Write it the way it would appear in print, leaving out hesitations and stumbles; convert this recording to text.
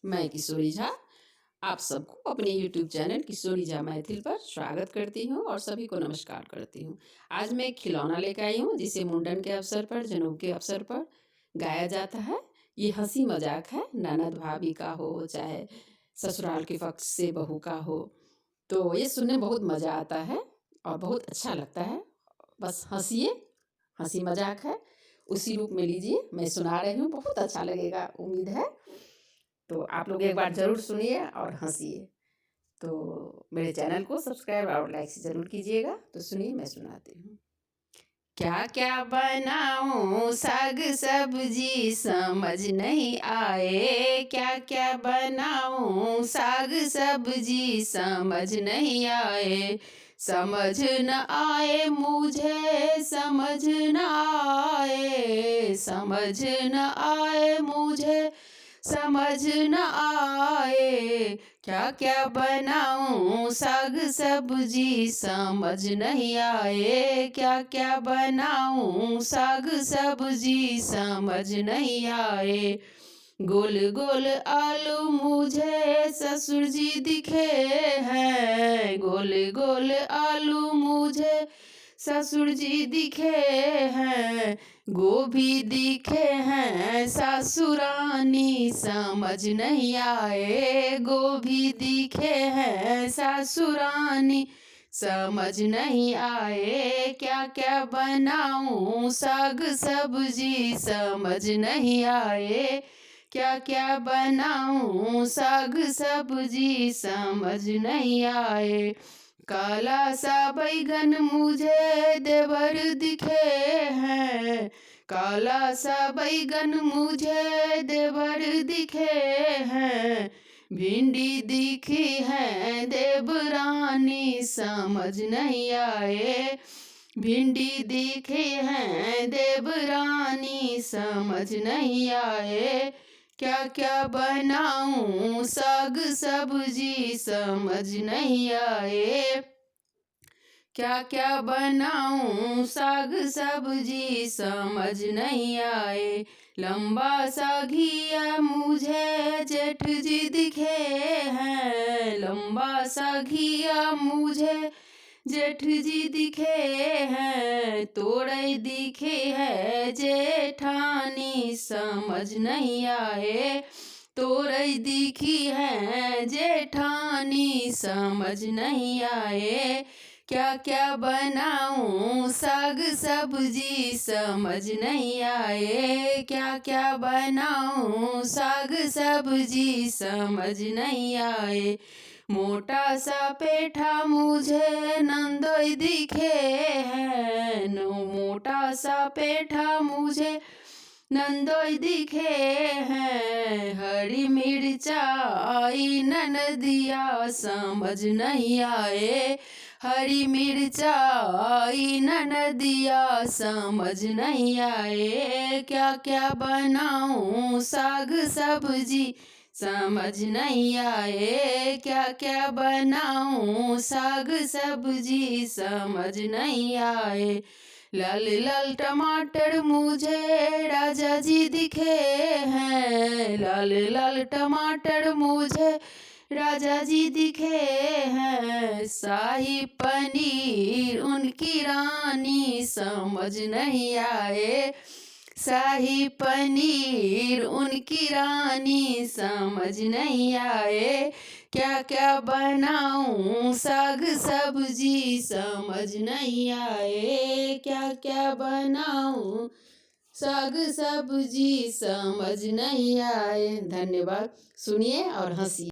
मैं किशोरी झा आप सबको अपने YouTube चैनल किशोरी झा मैथिल पर स्वागत करती हूँ और सभी को नमस्कार करती हूँ। आज मैं एक खिलौना लेकर आई हूँ जिसे मुंडन के अवसर पर, जनेऊ के अवसर पर गाया जाता है। ये हंसी मजाक है, ननद भाभी का हो चाहे ससुराल के पक्ष से बहू का हो, तो ये सुनने में बहुत मज़ा आता है और बहुत अच्छा लगता है। बस हंसिए, हंसी मजाक है, उसी रूप में लीजिए। मैं सुना रही हूँ, बहुत अच्छा लगेगा उम्मीद है। तो आप लोग एक बार ज़रूर सुनिए और हंसिए। तो मेरे चैनल को सब्सक्राइब और लाइक ज़रूर कीजिएगा। तो सुनिए, मैं सुनाती हूँ। क्या क्या बनाऊं साग सब्जी समझ नहीं आए, क्या क्या बनाऊं साग सब्जी समझ नहीं आए, समझ न आए मुझे समझ न आए, समझ न आए मुझे समझ न आए, क्या क्या बनाऊं साग सब्जी समझ नहीं आए, क्या क्या बनाऊं साग सब्जी समझ नहीं आए, गोल गोल आलू मुझे ससुर जी दिखे हैं, गोल गोल आलू मुझे ससुर जी दिखे हैं, गोभी दिखे हैं सासुरानी समझ नहीं आए, गोभी दिखे हैं सासुरानी समझ नहीं आए, क्या क्या बनाऊं साग सब्जी समझ नहीं आए, क्या क्या बनाऊं साग सब्जी समझ नहीं आए, काला सा बैगन मुझे देवर दिखे हैं, काला सा बैगन मुझे देवर दिखे हैं, भिंडी दिखी है देवरानी समझ नहीं आए, भिंडी दिखी है देवरानी समझ नहीं आए, क्या क्या बनाऊं साग सब्जी समझ नहीं आए, क्या क्या बनाऊं साग सब्जी समझ नहीं आए, लंबा सा घिया मुझे जेठ जी दिखे हैं, लंबा सा घिया मुझे जेठ जी दिखे हैं, तोड़ई दिखे है जेठानी समझ नहीं आए, तोरई दिखी है जेठानी समझ नहीं आए, क्या क्या बनाऊं साग सब्जी समझ नहीं आए, क्या क्या बनाऊं साग सब्जी समझ नहीं आए, मोटा सा पेठा मुझे नंदोई दिखे हैं, मोटा सा पेठा मुझे नंदोई दिखे हैं, हरी मिर्चाई ननदिया समझ नहीं आए, हरी मिर्चाई ननदिया समझ नहीं आए, क्या क्या बनाऊं साग सब्जी समझ नहीं आए, क्या क्या बनाऊं साग सब्जी समझ नहीं आए, लाल लाल टमाटर मुझे राजा जी दिखे हैं, लाल लाल टमाटर मुझे राजा जी दिखे हैं, शाही पनीर उनकी रानी समझ नहीं आए, शाही पनीर उनकी रानी समझ नहीं आए, क्या क्या बनाऊं साग सब्जी समझ नहीं आए, क्या क्या बनाऊं साग सब्जी समझ नहीं आए। धन्यवाद। सुनिए और हंसिए।